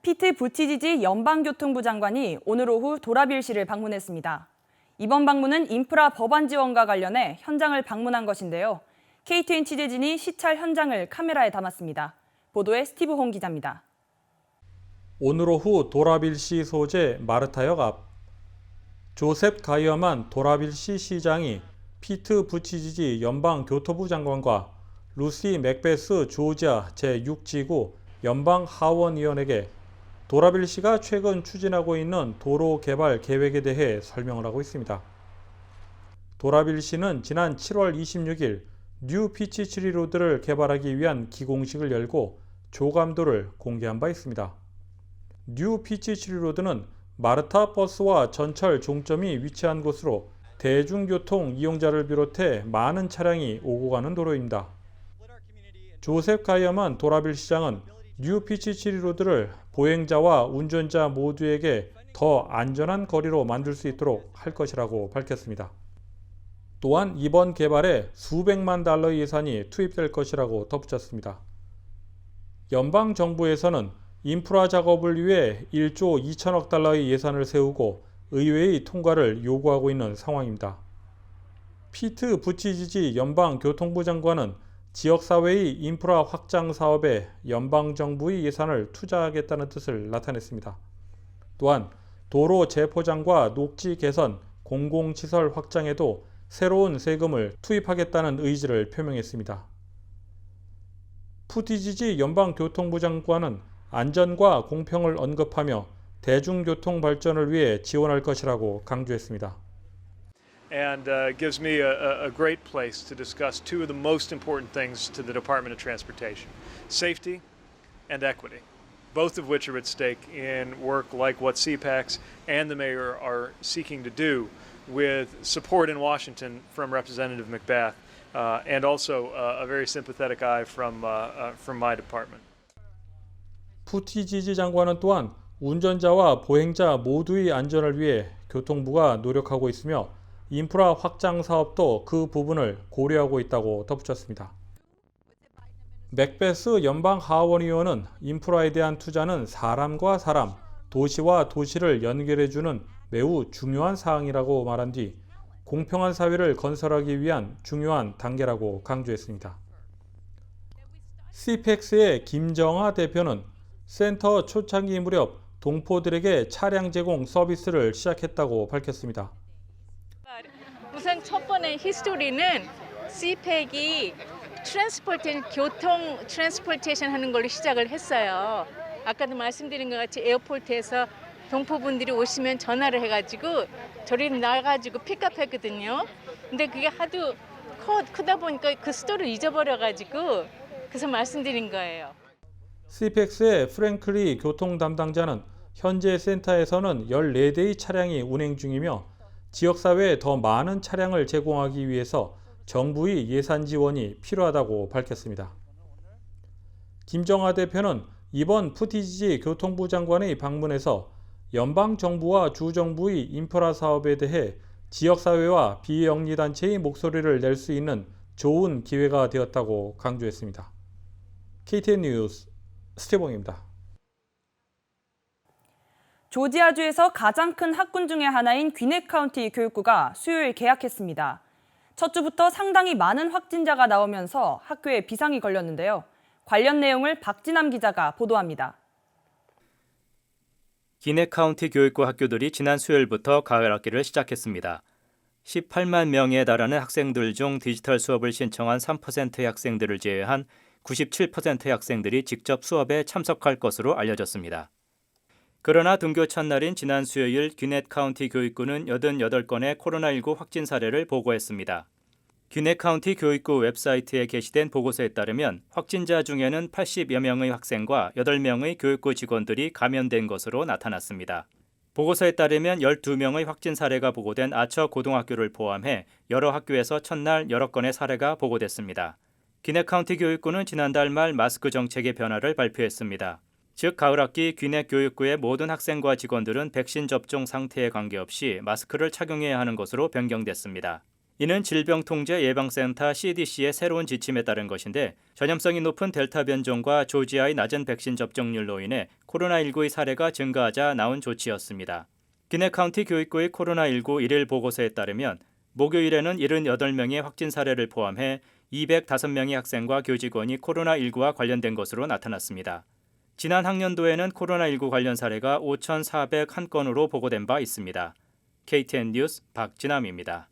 피트 부티지지 연방교통부 장관이 오늘 오후 도라빌시를 방문했습니다. 이번 방문은 인프라 법안 지원과 관련해 현장을 방문한 것인데요. KTN 취재진이 시찰 현장을 카메라에 담았습니다. 보도에 스티브 홍 기자입니다. 오늘 오후 도라빌시 소재 마르타역 앞 조셉 가이어만 도라빌시 시장이 피트 부티지지 연방교통부 장관과 루시 맥베스 조지아 제6지구 연방하원의원에게 도라빌시가 최근 추진하고 있는 도로 개발 계획에 대해 설명을 하고 있습니다. 도라빌시는 지난 7월 26일 뉴 피치치리 로드를 개발하기 위한 기공식을 열고 조감도를 공개한 바 있습니다. 뉴 피치치리 로드는 마르타 버스와 전철 종점이 위치한 곳으로 대중교통 이용자를 비롯해 많은 차량이 오고 가는 도로입니다. 조셉 가이어만 도라빌시장은 뉴 피치치리 로드를 보행자와 운전자 모두에게 더 안전한 거리로 만들 수 있도록 할 것이라고 밝혔습니다. 또한 이번 개발에 수백만 달러의 예산이 투입될 것이라고 덧붙였습니다. 연방정부에서는 인프라 작업을 위해 1조 2천억 달러의 예산을 세우고 의회의 통과를 요구하고 있는 상황입니다. 피트 부티지지 연방교통부 장관은 지역사회의 인프라 확장 사업에 연방정부의 예산을 투자하겠다는 뜻을 나타냈습니다. 또한 도로 재포장과 녹지 개선, 공공시설 확장에도 새로운 세금을 투입하겠다는 의지를 표명했습니다. 부티지지 연방교통부 장관은 안전과 공평을 언급하며 대중교통 발전을 위해 지원할 것이라고 강조했습니다. And gives me a great place to discuss two of the most important things to the Department of Transportation: safety and equity, both of which are at stake in work like what CPACs and the mayor are seeking to do with support in Washington from Representative McBath and also a very sympathetic eye from my department. 부티지지 장관은 또한 운전자와 보행자 모두의 안전을 위해 교통부가 노력하고 있으며 인프라 확장 사업도 그 부분을 고려하고 있다고 덧붙였습니다. 맥베스 연방 하원의원은 인프라에 대한 투자는 사람과 사람, 도시와 도시를 연결해주는 매우 중요한 사항이라고 말한 뒤 공평한 사회를 건설하기 위한 중요한 단계라고 강조했습니다. CPEX의 김정아 대표는 센터 초창기 무렵 동포들에게 차량 제공 서비스를 시작했다고 밝혔습니다. 우선 첫 번째 히스토리는 CPEC이 교통 트랜스포테이션 하는 걸로 시작을 했어요. 아까도 말씀드린 것 같이 에어포트에서 동포분들이 오시면 전화를 해가지고 저리 나가지고 픽업했거든요. 근데 그게 하도 크다 보니까 그 스토리를 잊어버려가지고 그래서 말씀드린 거예요. CPEX의 프랭클리 교통 담당자는 현재 센터에서는 14대의 차량이 운행 중이며 지역사회에 더 많은 차량을 제공하기 위해서 정부의 예산 지원이 필요하다고 밝혔습니다. 김정아 대표는 이번 부티지지 교통부 장관의 방문에서 연방정부와 주정부의 인프라 사업에 대해 지역사회와 비영리단체의 목소리를 낼 수 있는 좋은 기회가 되었다고 강조했습니다. KTN 뉴스 스티븐입니다. 조지아주에서 가장 큰 학군 중의 하나인 귀넷 카운티 교육구가 수요일 개학했습니다. 첫 주부터 상당히 많은 확진자가 나오면서 학교에 비상이 걸렸는데요. 관련 내용을 박진남 기자가 보도합니다. 귀넷 카운티 교육구 학교들이 지난 수요일부터 가을 학기를 시작했습니다. 18만 명에 달하는 학생들 중 디지털 수업을 신청한 3%의 학생들을 제외한 97%의 학생들이 직접 수업에 참석할 것으로 알려졌습니다. 그러나 등교 첫날인 지난 수요일 귀넷 카운티 교육구는 88건의 코로나19 확진 사례를 보고했습니다. 귀넷 카운티 교육구 웹사이트에 게시된 보고서에 따르면 확진자 중에는 80여 명의 학생과 8명의 교육구 직원들이 감염된 것으로 나타났습니다. 보고서에 따르면 12명의 확진 사례가 보고된 아처 고등학교를 포함해 여러 학교에서 첫날 여러 건의 사례가 보고됐습니다. 귀넷 카운티 교육구는 지난달 말 마스크 정책의 변화를 발표했습니다. 즉 가을 학기 귀넷 교육구의 모든 학생과 직원들은 백신 접종 상태에 관계없이 마스크를 착용해야 하는 것으로 변경됐습니다. 이는 질병통제예방센터 CDC의 새로운 지침에 따른 것인데 전염성이 높은 델타 변종과 조지아의 낮은 백신 접종률로 인해 코로나19의 사례가 증가하자 나온 조치였습니다. 기내 카운티 교육부의 코로나19 일일 보고서에 따르면 목요일에는 78명의 확진 사례를 포함해 205명의 학생과 교직원이 코로나19와 관련된 것으로 나타났습니다. 지난 학년도에는 코로나19 관련 사례가 5,401건으로 보고된 바 있습니다. KTN 뉴스 박진남입니다.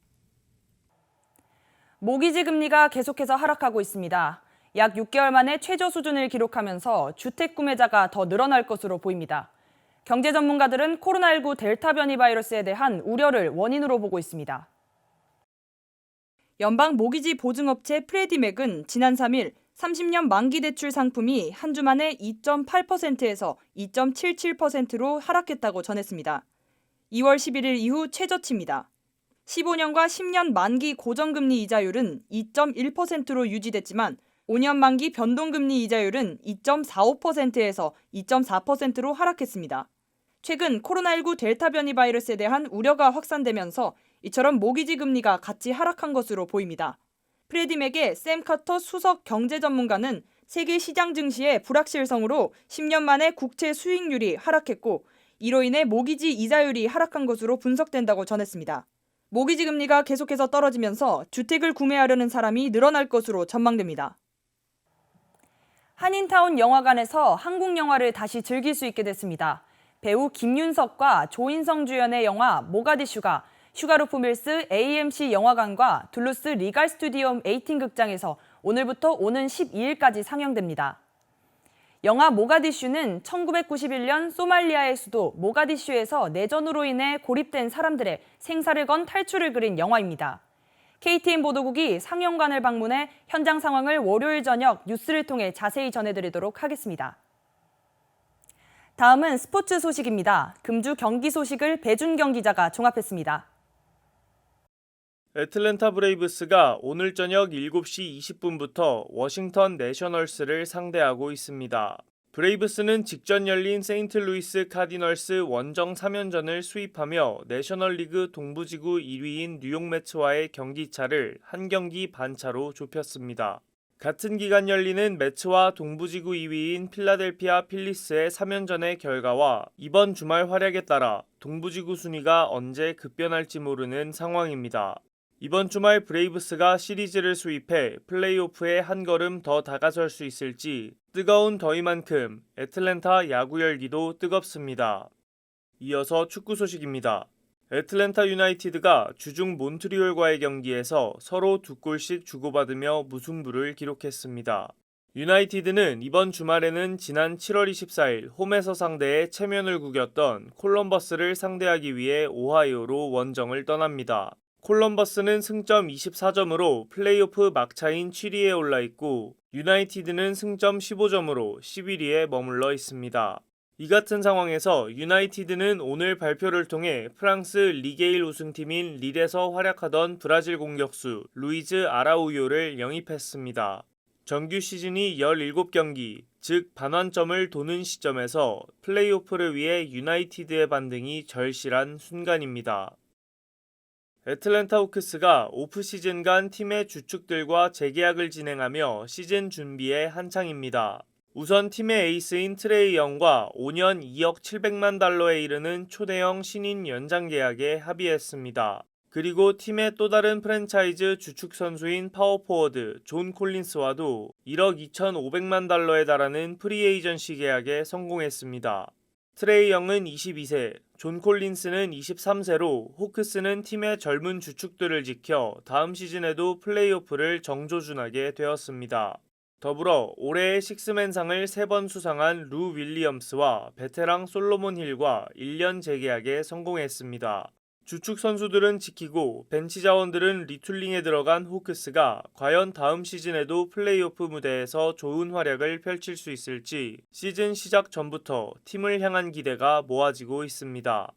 모기지 금리가 계속해서 하락하고 있습니다. 약 6개월 만에 최저 수준을 기록하면서 주택 구매자가 더 늘어날 것으로 보입니다. 경제 전문가들은 코로나19 델타 변이 바이러스에 대한 우려를 원인으로 보고 있습니다. 연방 모기지 보증업체 프레디맥은 지난 3일 30년 만기 대출 상품이 한 주 만에 2.8%에서 2.77%로 하락했다고 전했습니다. 2월 11일 이후 최저치입니다. 15년과 10년 만기 고정금리 이자율은 2.1%로 유지됐지만 5년 만기 변동금리 이자율은 2.45%에서 2.4%로 하락했습니다. 최근 코로나19 델타 변이 바이러스에 대한 우려가 확산되면서 이처럼 모기지 금리가 같이 하락한 것으로 보입니다. 프레디맥의 샘 카터 수석 경제 전문가는 세계 시장 증시의 불확실성으로 10년 만에 국채 수익률이 하락했고 이로 인해 모기지 이자율이 하락한 것으로 분석된다고 전했습니다. 모기지 금리가 계속해서 떨어지면서 주택을 구매하려는 사람이 늘어날 것으로 전망됩니다. 한인타운 영화관에서 한국 영화를 다시 즐길 수 있게 됐습니다. 배우 김윤석과 조인성 주연의 영화 모가디슈가 슈가루프 밀스 AMC 영화관과 둘루스 리갈 스튜디움 18 극장에서 오늘부터 오는 12일까지 상영됩니다. 영화 모가디슈는 1991년 소말리아의 수도 모가디슈에서 내전으로 인해 고립된 사람들의 생사를 건 탈출을 그린 영화입니다. KTN 보도국이 상영관을 방문해 현장 상황을 월요일 저녁 뉴스를 통해 자세히 전해드리도록 하겠습니다. 다음은 스포츠 소식입니다. 금주 경기 소식을 배준경 기자가 종합했습니다. 애틀랜타 브레이브스가 오늘 저녁 7시 20분부터 워싱턴 내셔널스를 상대하고 있습니다. 브레이브스는 직전 열린 세인트루이스 카디널스 원정 3연전을 수입하며 내셔널리그 동부지구 1위인 뉴욕 매츠와의 경기차를 한 경기 반차로 좁혔습니다. 같은 기간 열리는 매츠와 동부지구 2위인 필라델피아 필리스의 3연전의 결과와 이번 주말 활약에 따라 동부지구 순위가 언제 급변할지 모르는 상황입니다. 이번 주말 브레이브스가 시리즈를 수입해 플레이오프에 한 걸음 더 다가설 수 있을지 뜨거운 더위만큼 애틀랜타 야구 열기도 뜨겁습니다. 이어서 축구 소식입니다. 애틀랜타 유나이티드가 주중 몬트리올과의 경기에서 서로 2골씩 주고받으며 무승부를 기록했습니다. 유나이티드는 이번 주말에는 지난 7월 24일 홈에서 상대해 체면을 구겼던 콜럼버스를 상대하기 위해 오하이오로 원정을 떠납니다. 콜럼버스는 승점 24점으로 플레이오프 막차인 7위에 올라 있고 유나이티드는 승점 15점으로 11위에 머물러 있습니다. 이 같은 상황에서 유나이티드는 오늘 발표를 통해 프랑스 리게일 우승팀인 릴에서 활약하던 브라질 공격수 루이즈 아라우요를 영입했습니다. 정규 시즌이 17경기, 즉 반환점을 도는 시점에서 플레이오프를 위해 유나이티드의 반등이 절실한 순간입니다. 애틀랜타 호크스가 오프시즌간 팀의 주축들과 재계약을 진행하며 시즌 준비에 한창입니다. 우선 팀의 에이스인 트레이 영과 5년 2억 700만 달러에 이르는 초대형 신인 연장 계약에 합의했습니다. 그리고 팀의 또 다른 프랜차이즈 주축 선수인 파워포워드 존 콜린스와도 1억 2,500만 달러에 달하는 프리에이전시 계약에 성공했습니다. 트레이 영은 22세, 존 콜린스는 23세로 호크스는 팀의 젊은 주축들을 지켜 다음 시즌에도 플레이오프를 정조준하게 되었습니다. 더불어 올해의 식스맨상을 3번 수상한 루 윌리엄스와 베테랑 솔로몬 힐과 1년 재계약에 성공했습니다. 주축 선수들은 지키고 벤치 자원들은 리툴링에 들어간 호크스가 과연 다음 시즌에도 플레이오프 무대에서 좋은 활약을 펼칠 수 있을지 시즌 시작 전부터 팀을 향한 기대가 모아지고 있습니다.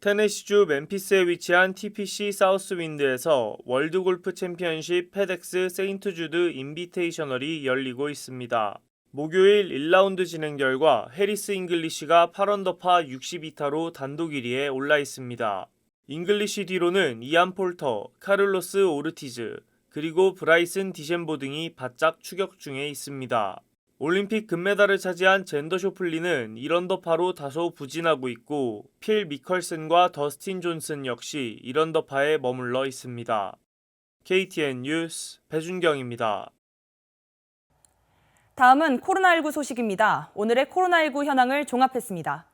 테네시주 멤피스에 위치한 TPC 사우스윈드에서 월드골프 챔피언십 페덱스 세인트 주드 인비테이셔널이 열리고 있습니다. 목요일 1라운드 진행 결과 해리스 잉글리시가 8언더파 62타로 단독 1위에 올라 있습니다. 잉글리시 뒤로는 이안 폴터, 카를로스 오르티즈, 그리고 브라이슨 디셈보 등이 바짝 추격 중에 있습니다. 올림픽 금메달을 차지한 젠더 쇼플리는 1언더파로 다소 부진하고 있고 필 미컬슨과 더스틴 존슨 역시 1언더파에 머물러 있습니다. KTN 뉴스 배준경입니다. 다음은 코로나19 소식입니다. 오늘의 코로나19 현황을 종합했습니다.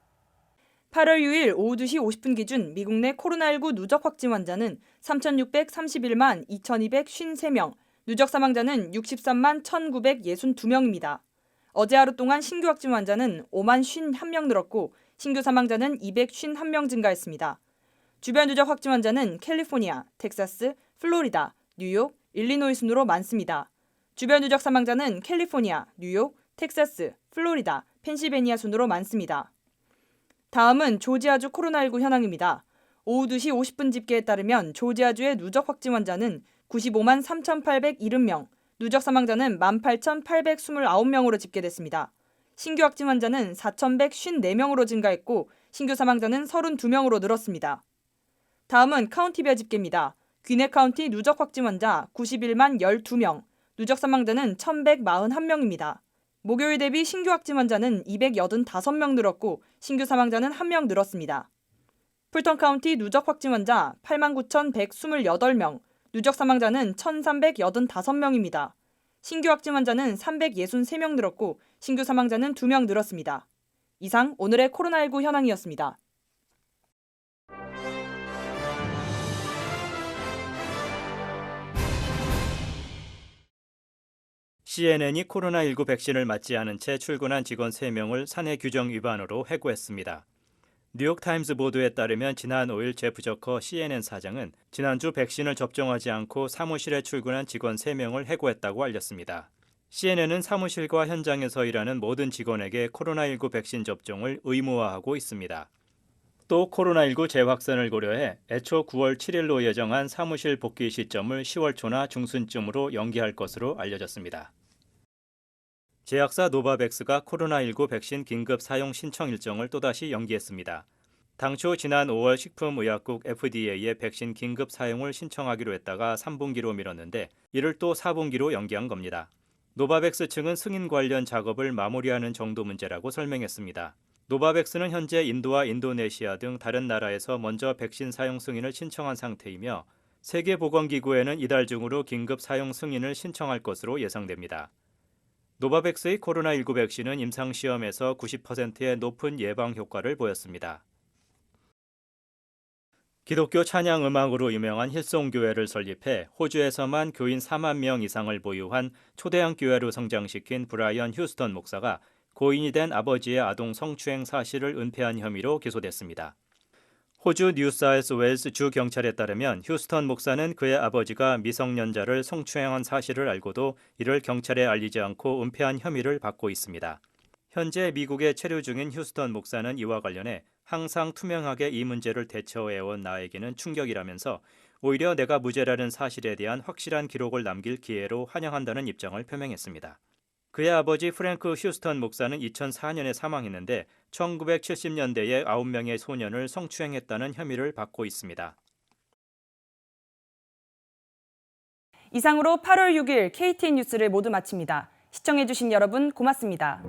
8월 6일 오후 2시 50분 기준 미국 내 코로나19 누적 확진 환자는 3,631만 2,253명, 누적 사망자는 63만 1,962명입니다. 어제 하루 동안 신규 확진 환자는 5만 51명 늘었고 신규 사망자는 251명 증가했습니다. 주변 누적 확진 환자는 캘리포니아, 텍사스, 플로리다, 뉴욕, 일리노이 순으로 많습니다. 주변 누적 사망자는 캘리포니아, 뉴욕, 텍사스, 플로리다, 펜실베니아 순으로 많습니다. 다음은 조지아주 코로나19 현황입니다. 오후 2시 50분 집계에 따르면 조지아주의 누적 확진 환자는 95만 3,870명, 누적 사망자는 18,829명으로 집계됐습니다. 신규 확진 환자는 4,154명으로 증가했고 신규 사망자는 32명으로 늘었습니다. 다음은 카운티별 집계입니다. 귀네 카운티 누적 확진 환자 91만 12명, 누적 사망자는 1,141명입니다. 목요일 대비 신규 확진 환자는 285명 늘었고 신규 사망자는 1명 늘었습니다. 풀턴 카운티 누적 확진 환자 89,128명, 누적 사망자는 1,385명입니다. 신규 확진 환자는 363명 늘었고 신규 사망자는 2명 늘었습니다. 이상 오늘의 코로나19 현황이었습니다. CNN이 코로나19 백신을 맞지 않은 채 출근한 직원 3명을 사내 규정 위반으로 해고했습니다. 뉴욕타임스 보도에 따르면 지난 5일 제프 저커 CNN 사장은 지난주 백신을 접종하지 않고 사무실에 출근한 직원 3명을 해고했다고 알렸습니다. CNN은 사무실과 현장에서 일하는 모든 직원에게 코로나19 백신 접종을 의무화하고 있습니다. 또 코로나19 재확산을 고려해 애초 9월 7일로 예정한 사무실 복귀 시점을 10월 초나 중순쯤으로 연기할 것으로 알려졌습니다. 제약사 노바백스가 코로나19 백신 긴급 사용 신청 일정을 또다시 연기했습니다. 당초 지난 5월 식품의약국 FDA에 백신 긴급 사용을 신청하기로 했다가 3분기로 미뤘는데 이를 또 4분기로 연기한 겁니다. 노바백스 측은 승인 관련 작업을 마무리하는 정도 문제라고 설명했습니다. 노바백스는 현재 인도와 인도네시아 등 다른 나라에서 먼저 백신 사용 승인을 신청한 상태이며 세계보건기구에는 이달 중으로 긴급 사용 승인을 신청할 것으로 예상됩니다. 노바백스의 코로나19 백신은 임상시험에서 90%의 높은 예방 효과를 보였습니다. 기독교 찬양 음악으로 유명한 힐송교회를 설립해 호주에서만 교인 4만 명 이상을 보유한 초대형 교회로 성장시킨 브라이언 휴스턴 목사가 고인이 된 아버지의 아동 성추행 사실을 은폐한 혐의로 기소됐습니다. 호주 뉴사우스웨일스 주 경찰에 따르면 휴스턴 목사는 그의 아버지가 미성년자를 성추행한 사실을 알고도 이를 경찰에 알리지 않고 은폐한 혐의를 받고 있습니다. 현재 미국에 체류 중인 휴스턴 목사는 이와 관련해 항상 투명하게 이 문제를 대처해온 나에게는 충격이라면서 오히려 내가 무죄라는 사실에 대한 확실한 기록을 남길 기회로 환영한다는 입장을 표명했습니다. 그의 아버지 프랭크 휴스턴 목사는 2004년에 사망했는데 1970년대에 9명의 소년을 성추행했다는 혐의를 받고 있습니다. 이상으로 8월 6일 KTN 뉴스를 모두 마칩니다. 시청해주신 여러분 고맙습니다.